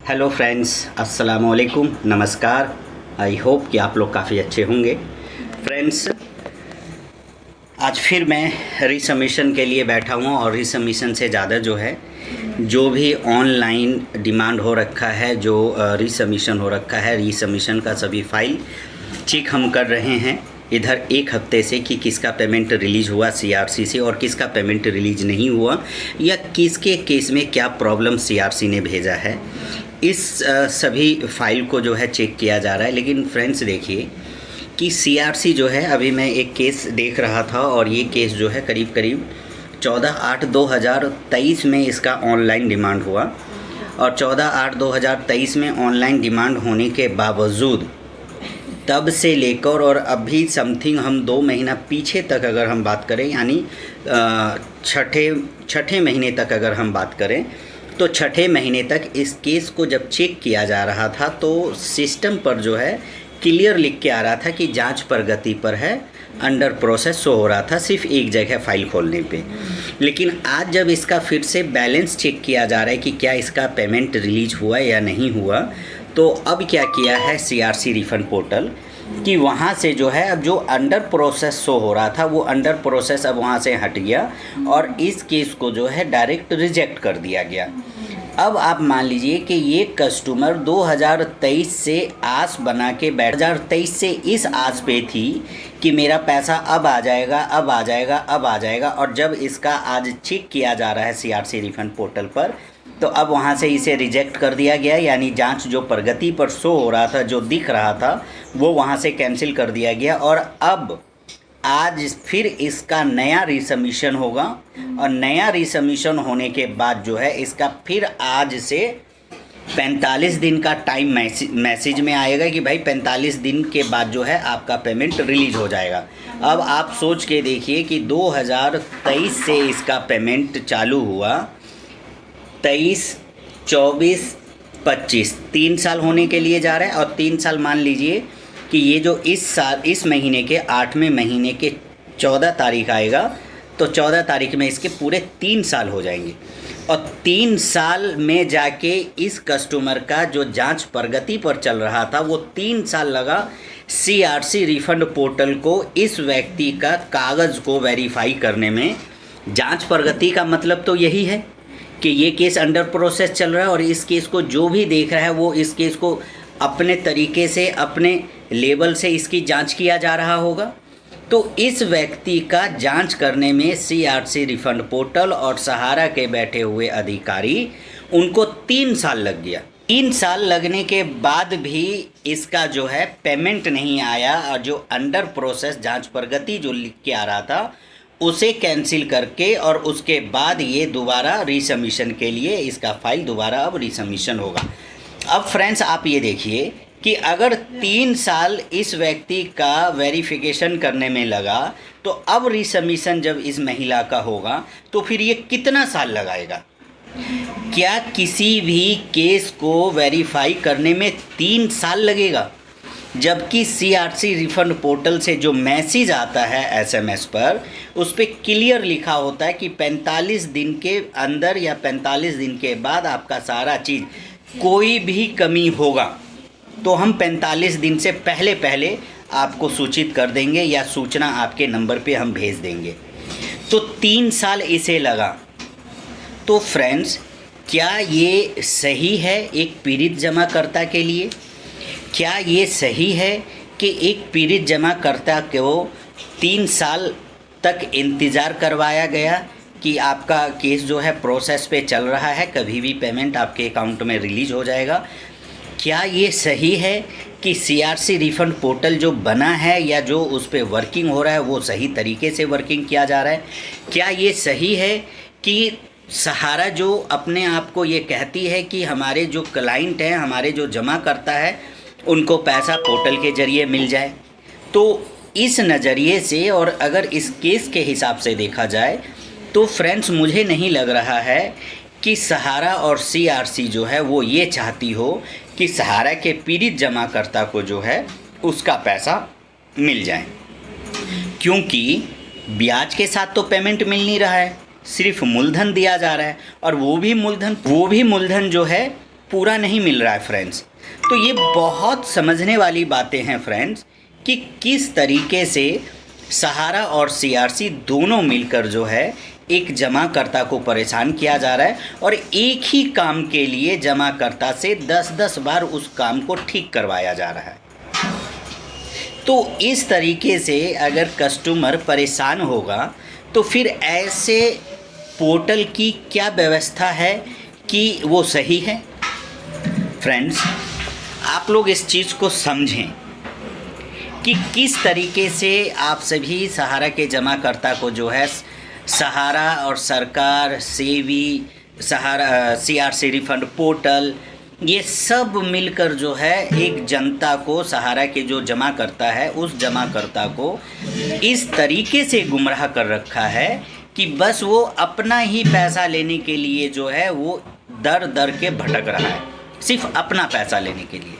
Hello friends, अस्सलाम वालेकुम, नमस्कार। आई होप कि आप लोग काफ़ी अच्छे होंगे। फ्रेंड्स, आज फिर मैं रीसबमिशन के लिए बैठा हुआ और रीसबमिशन से ज़्यादा जो है, जो भी ऑनलाइन डिमांड हो रखा है, जो रीसबमिशन हो रखा है, रीसबमिशन का सभी फाइल चेक हम कर रहे हैं इधर एक हफ्ते से कि किसका पेमेंट रिलीज़ हुआ सीआरसी से और किसका पेमेंट रिलीज़ नहीं हुआ, या किसके केस में क्या प्रॉब्लम सीआरसी ने भेजा है। इस सभी फाइल को जो है चेक किया जा रहा है। लेकिन फ्रेंड्स देखिए कि सीआरसी जो है, अभी मैं एक केस देख रहा था और ये केस जो है करीब 14/8/2023 में इसका ऑनलाइन डिमांड हुआ और 14/8/2023 में ऑनलाइन डिमांड होने के बावजूद तब से लेकर और अभी समथिंग हम 2 महीना पीछे तक अगर हम बात करें, यानी छठे महीने तक अगर हम बात करें, तो छठे महीने तक इस केस को जब चेक किया जा रहा था तो सिस्टम पर जो है क्लियर लिख के आ रहा था कि जांच प्रगति पर है, अंडर प्रोसेस शो हो रहा था सिर्फ एक जगह फ़ाइल खोलने पे। लेकिन आज जब इसका फिर से बैलेंस चेक किया जा रहा है कि क्या इसका पेमेंट रिलीज हुआ या नहीं हुआ, तो अब क्या किया है सीआरसी रिफंड पोर्टल कि वहाँ से जो है अब जो अंडर प्रोसेस शो हो रहा था वो अंडर प्रोसेस अब वहाँ से हट गया और इस केस को जो है डायरेक्ट रिजेक्ट कर दिया गया। अब आप मान लीजिए कि ये कस्टमर 2023 से आस बना के 2023 से इस आस पे थी कि मेरा पैसा अब आ जाएगा, अब आ जाएगा, अब आ जाएगा, और जब इसका आज चेक किया जा रहा है सीआरसी रिफंड पोर्टल पर, तो अब वहाँ से इसे रिजेक्ट कर दिया गया। यानी जांच जो प्रगति पर शो हो रहा था, जो दिख रहा था, वो वहाँ से कैंसिल कर दिया गया और अब आज फिर इसका नया रीसबमिशन होगा और नया रीसबमिशन होने के बाद जो है इसका फिर आज से 45 दिन का टाइम मैसेज में आएगा कि भाई 45 दिन के बाद जो है आपका पेमेंट रिलीज हो जाएगा। अब आप सोच के देखिए कि 2023 से इसका पेमेंट चालू हुआ, 23, 24, 25 3 साल होने के लिए जा रहा है और 3 साल मान लीजिए कि ये जो इस महीने के 8वें महीने के 14 तारीख आएगा, तो 14 तारीख में इसके पूरे 3 साल हो जाएंगे और 3 साल में जाके इस कस्टमर का जो जांच प्रगति पर चल रहा था वो 3 साल लगा सीआरसी रिफंड पोर्टल को इस व्यक्ति का कागज़ को वेरीफाई करने में। जांच प्रगति का मतलब तो यही है कि ये केस अंडर प्रोसेस चल रहा है और इस केस को जो भी देख रहा है वो इस केस को अपने तरीके से, अपने लेवल से इसकी जांच किया जा रहा होगा। तो इस व्यक्ति का जांच करने में सीआरसी रिफंड पोर्टल और सहारा के बैठे हुए अधिकारी, उनको 3 साल लग गया। 3 साल लगने के बाद भी इसका जो है पेमेंट नहीं आया और जो अंडर प्रोसेस जांच प्रगति जो लिख के आ रहा था उसे कैंसिल करके और उसके बाद ये दोबारा रीसबमिशन के लिए इसका फाइल दोबारा अब रीसबमिशन होगा। अब फ्रेंड्स आप ये देखिए कि अगर 3 साल इस व्यक्ति का वेरिफिकेशन करने में लगा, तो अब रीसबमिशन जब इस महिला का होगा तो फिर ये कितना साल लगाएगा? क्या किसी भी केस को वेरीफाई करने में 3 साल लगेगा? जबकि सीआरसी रिफंड पोर्टल से जो मैसेज आता है एसएमएस पर, उस पर क्लियर लिखा होता है कि 45 दिन के अंदर या 45 दिन के बाद आपका सारा चीज़, कोई भी कमी होगा तो हम 45 दिन से पहले आपको सूचित कर देंगे या सूचना आपके नंबर पे हम भेज देंगे। तो 3 साल इसे लगा। तो फ्रेंड्स, क्या ये सही है एक पीड़ित जमाकर्ता के लिए? क्या ये सही है कि एक पीड़ित जमाकर्ता को 3 साल तक इंतज़ार करवाया गया कि आपका केस जो है प्रोसेस पे चल रहा है, कभी भी पेमेंट आपके अकाउंट में रिलीज़ हो जाएगा? क्या ये सही है कि सीआरसी रिफंड पोर्टल जो बना है या जो उस पर वर्किंग हो रहा है वो सही तरीके से वर्किंग किया जा रहा है? क्या ये सही है कि सहारा जो अपने आप को ये कहती है कि हमारे जो क्लाइंट हैं, हमारे जो जमा करता है, उनको पैसा पोर्टल के ज़रिए मिल जाए? तो इस नज़रिए से और अगर इस केस के हिसाब से देखा जाए तो फ्रेंड्स, मुझे नहीं लग रहा है कि सहारा और सीआरसी जो है वो ये चाहती हो कि सहारा के पीड़ित जमाकर्ता को जो है उसका पैसा मिल जाए, क्योंकि ब्याज के साथ तो पेमेंट मिल नहीं रहा है, सिर्फ मूलधन दिया जा रहा है और वो भी मूलधन जो है पूरा नहीं मिल रहा है फ्रेंड्स। तो ये बहुत समझने वाली बातें हैं फ्रेंड्स कि किस तरीके से सहारा और सीआरसी दोनों मिलकर जो है एक जमाकर्ता को परेशान किया जा रहा है और एक ही काम के लिए जमाकर्ता से 10-10 बार उस काम को ठीक करवाया जा रहा है। तो इस तरीके से अगर कस्टमर परेशान होगा तो फिर ऐसे पोर्टल की क्या व्यवस्था है कि वो सही है? फ्रेंड्स, आप लोग इस चीज़ को समझें कि किस तरीके से आप सभी सहारा के जमाकर्ता को जो है सहारा और सरकार, सेवी, सहारा, सीआरसी रिफंड पोर्टल, ये सब मिलकर जो है एक जनता को, सहारा के जो जमाकर्ता है उस जमाकर्ता को इस तरीके से गुमराह कर रखा है कि बस वो अपना ही पैसा लेने के लिए जो है वो दर दर के भटक रहा है, सिर्फ अपना पैसा लेने के लिए।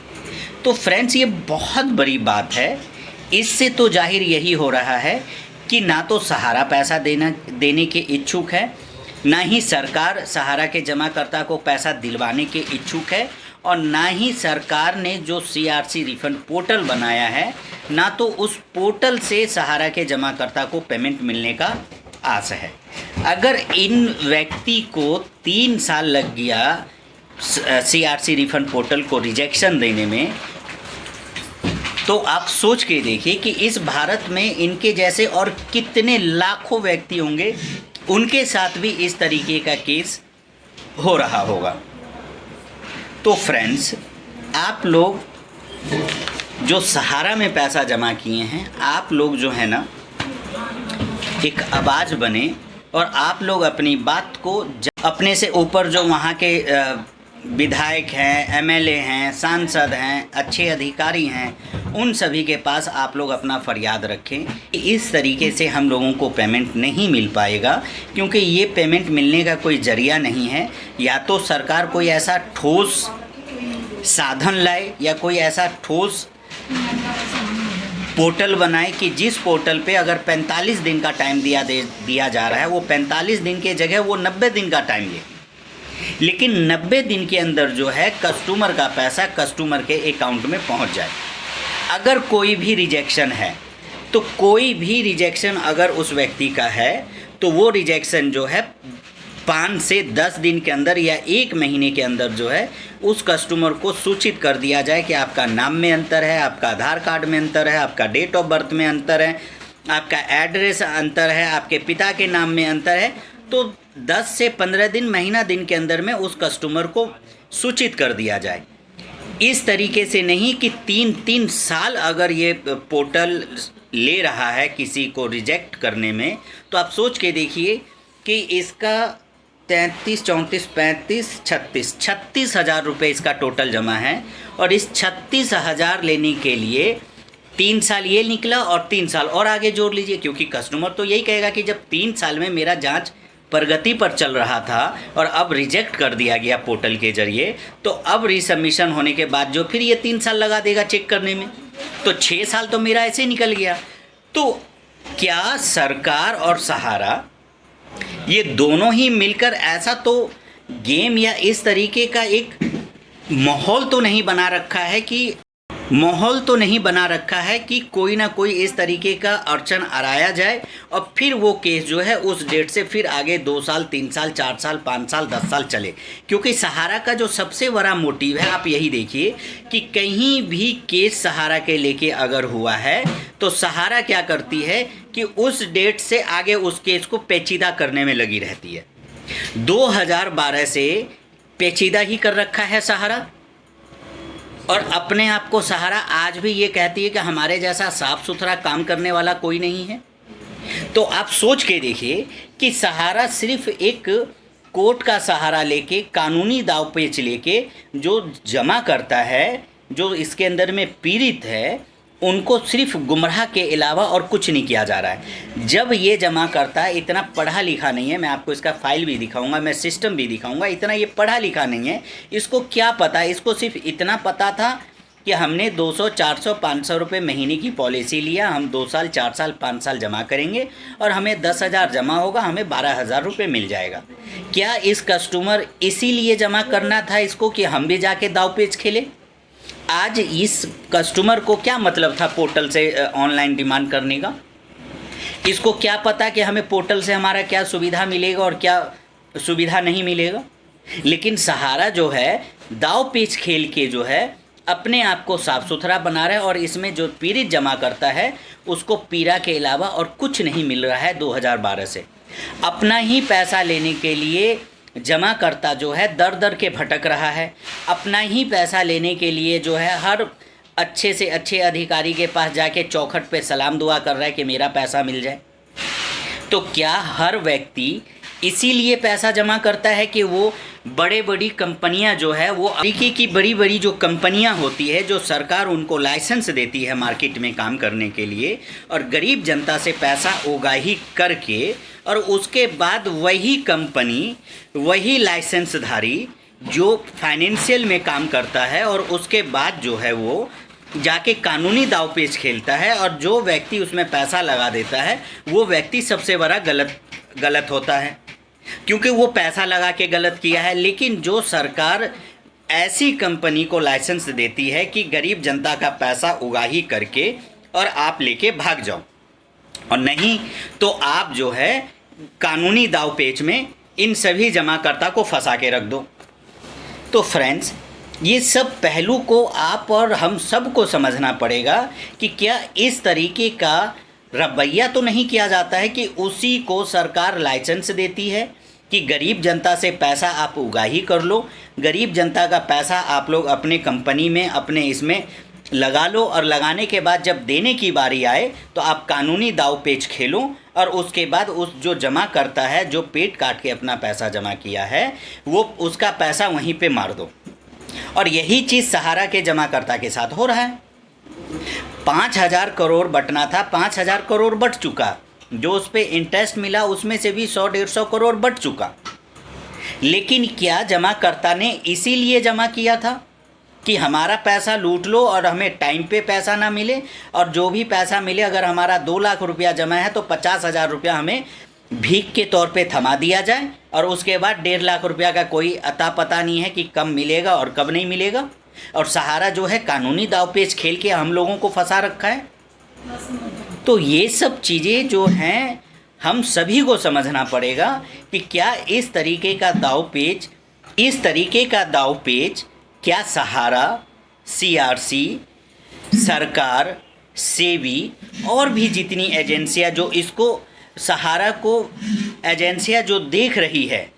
तो फ्रेंड्स, ये बहुत बड़ी बात है। इससे तो जाहिर यही हो रहा है कि ना तो सहारा पैसा देने के इच्छुक है, ना ही सरकार सहारा के जमाकर्ता को पैसा दिलवाने के इच्छुक है, और ना ही सरकार ने जो सीआरसी रिफंड पोर्टल बनाया है, ना तो उस पोर्टल से सहारा के जमाकर्ता को पेमेंट मिलने का आस है। अगर इन व्यक्ति को 3 साल लग गया सीआरसी रिफंड पोर्टल को रिजेक्शन देने में, तो आप सोच के देखिए कि इस भारत में इनके जैसे और कितने लाखों व्यक्ति होंगे, उनके साथ भी इस तरीके का केस हो रहा होगा। तो फ्रेंड्स, आप लोग जो सहारा में पैसा जमा किए हैं, आप लोग जो है ना एक आवाज़ बने और आप लोग अपनी बात को अपने से ऊपर जो वहाँ के विधायक हैं, एमएलए हैं, सांसद हैं, अच्छे अधिकारी हैं, उन सभी के पास आप लोग अपना फरियाद रखें। इस तरीके से हम लोगों को पेमेंट नहीं मिल पाएगा, क्योंकि ये पेमेंट मिलने का कोई जरिया नहीं है। या तो सरकार कोई ऐसा ठोस साधन लाए या कोई ऐसा ठोस पोर्टल बनाए कि जिस पोर्टल पे अगर 45 दिन का टाइम दिया जा रहा है, वो 45 दिन के जगह वो 90 दिन का टाइम ले, लेकिन 90 दिन के अंदर जो है कस्टमर का पैसा कस्टमर के अकाउंट में पहुंच जाए। अगर कोई भी रिजेक्शन है, तो कोई भी रिजेक्शन अगर उस व्यक्ति का है, तो वो रिजेक्शन जो है 5 से 10 दिन के अंदर या 1 महीने के अंदर जो है उस कस्टमर को सूचित कर दिया जाए कि आपका नाम में अंतर है, आपका आधार कार्ड में अंतर है, आपका डेट ऑफ बर्थ में अंतर है, आपका एड्रेस अंतर है, आपके पिता के नाम में अंतर है। तो 10 से 15 दिन, महीना दिन के अंदर में उस कस्टमर को सूचित कर दिया जाए। इस तरीके से नहीं कि 3-3 साल अगर ये पोर्टल ले रहा है किसी को रिजेक्ट करने में, तो आप सोच के देखिए कि इसका 33, 34, 35, 36 हज़ार रुपये इसका टोटल जमा है, और इस 36 हज़ार लेने के लिए 3 साल ये निकला और 3 साल और आगे जोड़ लीजिए, क्योंकि कस्टमर तो यही कहेगा कि जब 3 साल में मेरा जांच प्रगति पर चल रहा था और अब रिजेक्ट कर दिया गया पोर्टल के जरिए, तो अब रीसबमिशन होने के बाद जो फिर ये 3 साल लगा देगा चेक करने में, तो 6 साल तो मेरा ऐसे निकल गया। तो क्या सरकार और सहारा ये दोनों ही मिलकर ऐसा तो गेम या इस तरीके का एक माहौल तो नहीं बना रखा है कि कोई ना कोई इस तरीके का अड़चन आया जाए और फिर वो केस जो है उस डेट से फिर आगे 2 साल, 3 साल, 4 साल, 5 साल, 10 साल चले। क्योंकि सहारा का जो सबसे बड़ा मोटिव है, आप यही देखिए कि कहीं भी केस सहारा के लेके अगर हुआ है तो सहारा क्या करती है कि उस डेट से आगे उस केस को पेचीदा करने में लगी रहती है। 2012 से पेचीदा ही कर रखा है सहारा, और अपने आप को सहारा आज भी ये कहती है कि हमारे जैसा साफ सुथरा काम करने वाला कोई नहीं है। तो आप सोच के देखिए कि सहारा सिर्फ एक कोर्ट का सहारा लेके, कानूनी दावपेच लेके जो जमा करता है, जो इसके अंदर में पीड़ित है, उनको सिर्फ गुमराह के अलावा और कुछ नहीं किया जा रहा है। जब ये जमा करता है, इतना पढ़ा लिखा नहीं है, मैं आपको इसका फाइल भी दिखाऊंगा, मैं सिस्टम भी दिखाऊंगा, इतना ये पढ़ा लिखा नहीं है, इसको क्या पता, इसको सिर्फ इतना पता था कि हमने 200, 400, 500 रुपये महीने की पॉलिसी लिया, हम 2 साल, 4 साल, 5 साल जमा करेंगे और हमें 10,000 जमा होगा, हमें 12,000 रुपये मिल जाएगा। क्या इस कस्टमर इसीलिए जमा करना था इसको कि हम भी जाके दाव पेच खेले? आज इस कस्टमर को क्या मतलब था पोर्टल से ऑनलाइन डिमांड करने का? इसको क्या पता कि हमें पोर्टल से हमारा क्या सुविधा मिलेगा और क्या सुविधा नहीं मिलेगा? लेकिन सहारा जो है दाव पेच खेल के जो है अपने आप को साफ़ सुथरा बना रहा है और इसमें जो पीड़ित जमा करता है उसको पीड़ा के अलावा और कुछ नहीं मिल रहा है। 2012 से अपना ही पैसा लेने के लिए जमा करता जो है दर दर के भटक रहा है। अपना ही पैसा लेने के लिए जो है हर अच्छे से अच्छे अधिकारी के पास जाके चौखट पे सलाम दुआ कर रहा है कि मेरा पैसा मिल जाए। तो क्या हर व्यक्ति इसीलिए पैसा जमा करता है कि वो बड़े बड़ी कंपनियां जो है वो तरीके की बड़ी बड़ी जो कंपनियां होती है जो सरकार उनको लाइसेंस देती है मार्केट में काम करने के लिए और गरीब जनता से पैसा उगाही करके और उसके बाद वही कंपनी वही लाइसेंसधारी जो फाइनेंशियल में काम करता है और उसके बाद जो है वो जाके कानूनी दाव पेच खेलता है और जो व्यक्ति उसमें पैसा लगा देता है वो व्यक्ति सबसे बड़ा गलत होता है, क्योंकि वो पैसा लगा के गलत किया है। लेकिन जो सरकार ऐसी कंपनी को लाइसेंस देती है कि गरीब जनता का पैसा उगाही करके और आप लेके भाग जाओ और नहीं तो आप जो है कानूनी दाव पेच में इन सभी जमाकर्ता को फंसा के रख दो। तो फ्रेंड्स, ये सब पहलू को आप और हम सब को समझना पड़ेगा कि क्या इस तरीके का रवैया तो नहीं किया जाता है कि उसी को सरकार लाइसेंस देती है कि गरीब जनता से पैसा आप उगाही कर लो, गरीब जनता का पैसा आप लोग अपने कंपनी में अपने इसमें लगा लो और लगाने के बाद जब देने की बारी आए तो आप कानूनी दाव पेच खेलो और उसके बाद उस जो जमा करता है जो पेट काट के अपना पैसा जमा किया है वो उसका पैसा वहीं पे मार दो। और यही चीज़ सहारा के जमाकर्ता के साथ हो रहा है। 5,000 करोड़ बटना था, 5,000 करोड़ बट चुका, जो उस पर इंटरेस्ट मिला उसमें से भी 100-150 करोड़ बट चुका। लेकिन क्या जमाकर्ता ने इसीलिए जमा किया था कि हमारा पैसा लूट लो और हमें टाइम पे पैसा ना मिले और जो भी पैसा मिले अगर हमारा 2 लाख रुपया जमा है तो 50,000 रुपया हमें भीख के तौर पे थमा दिया जाए और उसके बाद 1.5 लाख रुपया का कोई अता पता नहीं है कि कब मिलेगा और कब नहीं मिलेगा। और सहारा जो है कानूनी दाव पेच खेल के हम लोगों को फंसा रखा है। तो ये सब चीज़ें जो हैं हम सभी को समझना पड़ेगा कि क्या इस तरीके का दाव पेच क्या सहारा, CRC, सरकार, सेबी और भी जितनी एजेंसियां जो इसको सहारा को एजेंसियां जो देख रही है,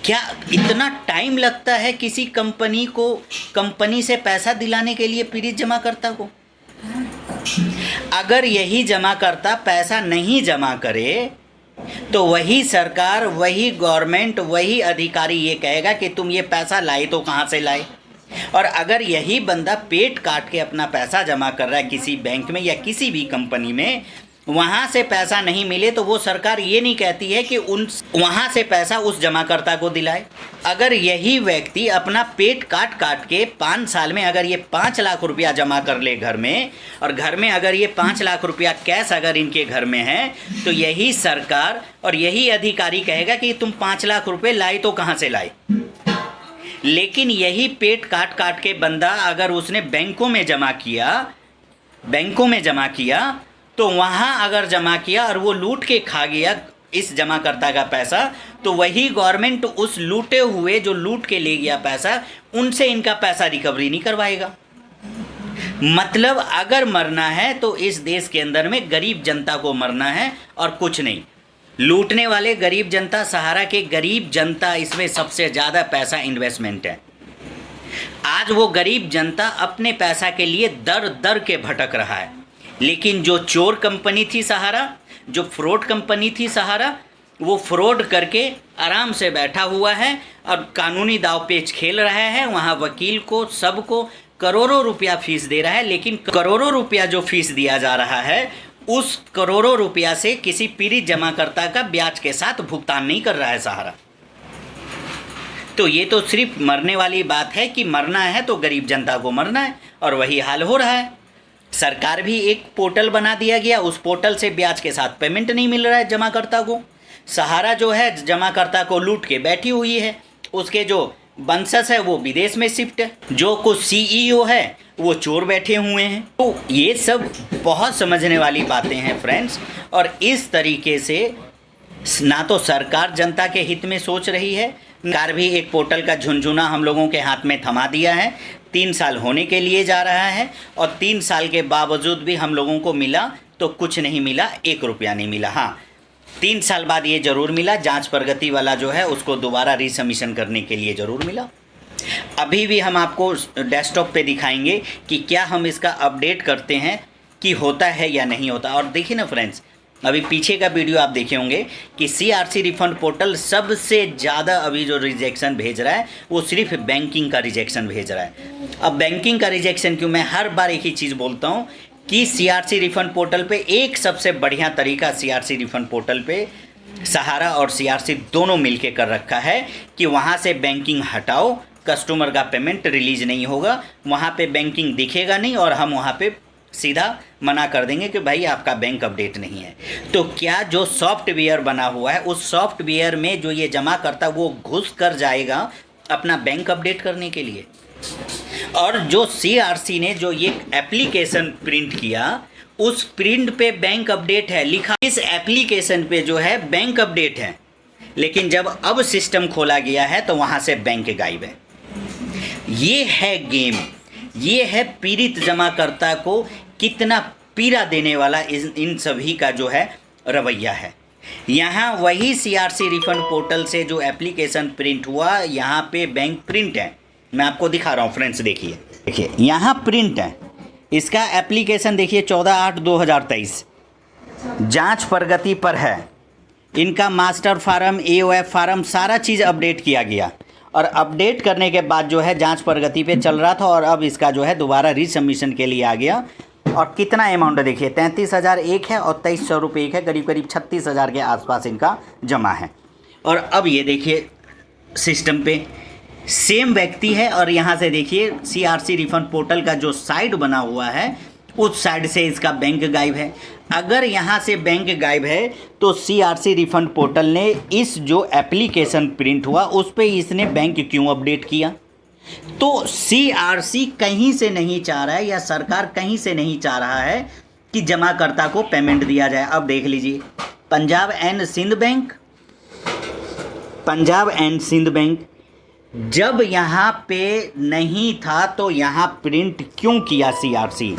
क्या इतना टाइम लगता है किसी कंपनी से पैसा दिलाने के लिए पीड़ित जमाकर्ता को? अगर यही जमाकर्ता पैसा नहीं जमा करे तो वही सरकार, वही गवर्नमेंट, वही अधिकारी ये कहेगा कि तुम ये पैसा लाए तो कहाँ से लाए। और अगर यही बंदा पेट काट के अपना पैसा जमा कर रहा है किसी बैंक में या किसी भी कंपनी में, वहाँ से पैसा नहीं मिले तो वो सरकार ये नहीं कहती है कि वहाँ से पैसा उस जमाकर्ता को दिलाए। अगर यही व्यक्ति अपना पेट काट के 5 साल में अगर ये 5 लाख रुपया जमा कर ले घर में और घर में अगर ये 5 लाख रुपया कैश अगर इनके घर में है तो यही सरकार और यही अधिकारी कहेगा कि तुम 5 लाख रुपये लाए तो कहाँ से लाए। लेकिन यही पेट काट के बंदा अगर उसने बैंकों में जमा किया तो वहाँ अगर जमा किया और वो लूट के खा गया इस जमाकर्ता का पैसा, तो वही गवर्नमेंट उस लूटे हुए जो लूट के ले गया पैसा उनसे इनका पैसा रिकवरी नहीं करवाएगा। मतलब अगर मरना है तो इस देश के अंदर में गरीब जनता को मरना है और कुछ नहीं। लूटने वाले गरीब जनता, सहारा के गरीब जनता, इसमें सबसे ज़्यादा पैसा इन्वेस्टमेंट है। आज वो गरीब जनता अपने पैसा के लिए दर दर के भटक रहा है। लेकिन जो चोर कंपनी थी सहारा, जो फ्रॉड कंपनी थी सहारा, वो फ्रॉड करके आराम से बैठा हुआ है और कानूनी दाव पेच खेल रहा है। वहाँ वकील को, सबको करोड़ों रुपया फीस दे रहा है। लेकिन करोड़ों रुपया जो फीस दिया जा रहा है उस करोड़ों रुपया से किसी पीड़ित जमाकर्ता का ब्याज के साथ भुगतान नहीं कर रहा है सहारा। तो ये तो सिर्फ मरने वाली बात है कि मरना है तो गरीब जनता को मरना है, और वही हाल हो रहा है। सरकार भी एक पोर्टल बना दिया गया, उस पोर्टल से ब्याज के साथ पेमेंट नहीं मिल रहा है जमाकर्ता को। सहारा जो है जमाकर्ता को लूट के बैठी हुई है, उसके जो वंशज है वो विदेश में शिफ्ट है, जो कुछ सीईओ है वो चोर बैठे हुए हैं। तो ये सब बहुत समझने वाली बातें हैं फ्रेंड्स। और इस तरीके से ना तो सरकार जनता के हित में सोच रही है, सरकार भी एक पोर्टल का झुनझुना हम लोगों के हाथ में थमा दिया है। 3 साल होने के लिए जा रहा है और 3 साल के बावजूद भी हम लोगों को मिला तो कुछ नहीं मिला, 1 रुपया नहीं मिला। हाँ, 3 साल बाद ये ज़रूर मिला, जांच प्रगति वाला जो है उसको दोबारा रीसबमिशन करने के लिए ज़रूर मिला। अभी भी हम आपको डेस्कटॉप पे दिखाएंगे कि क्या हम इसका अपडेट करते हैं कि होता है या नहीं होता। और देखिए ना फ्रेंड्स, अभी पीछे का वीडियो आप देखे होंगे कि सीआरसी रिफंड पोर्टल सबसे ज़्यादा अभी जो रिजेक्शन भेज रहा है वो सिर्फ बैंकिंग का रिजेक्शन भेज रहा है। अब बैंकिंग का रिजेक्शन क्यों, मैं हर बार एक ही चीज़ बोलता हूँ कि सीआरसी रिफंड पोर्टल पे एक सबसे बढ़िया तरीका सीआरसी रिफंड पोर्टल पे सहारा और सीआरसी दोनों मिलके कर रखा है कि वहाँ से बैंकिंग हटाओ, कस्टमर का पेमेंट रिलीज नहीं होगा, वहाँ पे बैंकिंग दिखेगा नहीं और हम वहाँ पे सीधा मना कर देंगे कि भाई आपका बैंक अपडेट नहीं है। तो क्या जो सॉफ्टवेयर बना हुआ है उस सॉफ्टवेयर में जो ये जमा करता वो घुस कर जाएगा अपना बैंक अपडेट करने के लिए। और जो सीआरसी ने जो ये एप्लीकेशन प्रिंट किया उस प्रिंट पे बैंक अपडेट है लिखा, इस एप्लीकेशन पे जो है बैंक अपडेट है, लेकिन जब अब सिस्टम खोला गया है तो वहाँ से बैंक गायब है। ये है गेम, ये है पीड़ित जमाकर्ता को कितना पीड़ा देने वाला इन सभी का जो है रवैया है। यहाँ वही सीआरसी रिफंड पोर्टल से जो एप्लीकेशन प्रिंट हुआ, यहाँ पे बैंक प्रिंट है, मैं आपको दिखा रहा हूँ फ्रेंड्स। देखिए यहाँ प्रिंट है, इसका एप्लीकेशन देखिए 14/8/2023 जांच प्रगति पर है। इनका मास्टर फार्म, एओएफ फार्म सारा चीज़ अपडेट किया गया और अपडेट करने के बाद जो है जांच प्रगति पे चल रहा था और अब इसका जो है दोबारा रीसबमिशन के लिए आ गया। और कितना अमाउंट देखिए 33,001 है और 2300 रुपये एक है, करीब करीब 36,000 के आसपास इनका जमा है। और अब ये देखिए सिस्टम पे सेम व्यक्ति है और यहाँ से देखिए सीआरसी रिफंड पोर्टल का जो साइड बना हुआ है उस साइड से इसका बैंक गायब है। अगर यहाँ से बैंक गायब है तो सीआरसी रिफंड पोर्टल ने इस जो एप्लीकेशन प्रिंट हुआ उस पे इसने बैंक क्यों अपडेट किया? तो सीआरसी कहीं से नहीं चाह रहा है या सरकार कहीं से नहीं चाह रहा है कि जमाकर्ता को पेमेंट दिया जाए। अब देख लीजिए पंजाब एंड सिंध बैंक जब यहाँ पे नहीं था तो यहाँ प्रिंट क्यों किया सीआरसी?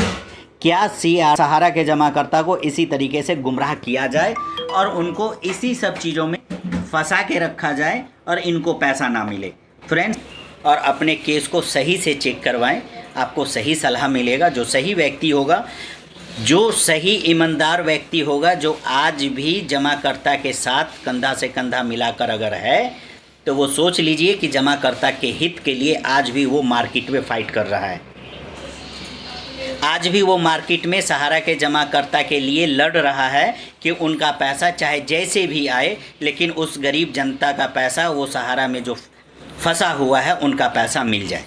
क्या सहारा के जमाकर्ता को इसी तरीके से गुमराह किया जाए और उनको इसी सब चीज़ों में फंसा के रखा जाए और इनको पैसा ना मिले? फ्रेंड्स, और अपने केस को सही से चेक करवाएं, आपको सही सलाह मिलेगा। जो सही व्यक्ति होगा, जो सही ईमानदार व्यक्ति होगा, जो आज भी जमाकर्ता के साथ कंधा से कंधा मिलाकर अगर है तो वो सोच लीजिए कि जमाकर्ता के हित के लिए आज भी वो मार्केट में फ़ाइट कर रहा है। आज भी वो मार्केट में सहारा के जमाकर्ता के लिए लड़ रहा है कि उनका पैसा चाहे जैसे भी आए, लेकिन उस गरीब जनता का पैसा, वो सहारा में जो फंसा हुआ है उनका पैसा मिल जाए।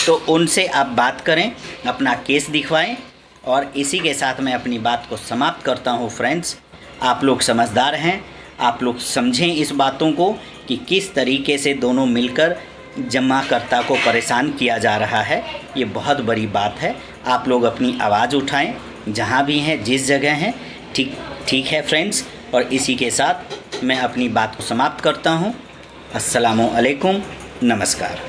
तो उनसे आप बात करें, अपना केस दिखवाएं। और इसी के साथ मैं अपनी बात को समाप्त करता हूँ। फ्रेंड्स, आप लोग समझदार हैं, आप लोग समझें इस बातों को कि किस तरीके से दोनों मिलकर जमाकर्ता को परेशान किया जा रहा है। ये बहुत बड़ी बात है। आप लोग अपनी आवाज़ उठाएं, जहाँ भी हैं, जिस जगह हैं। ठीक है फ्रेंड्स, और इसी के साथ मैं अपनी बात को समाप्त करता हूँ। अस्सलामु अलैकुम, नमस्कार।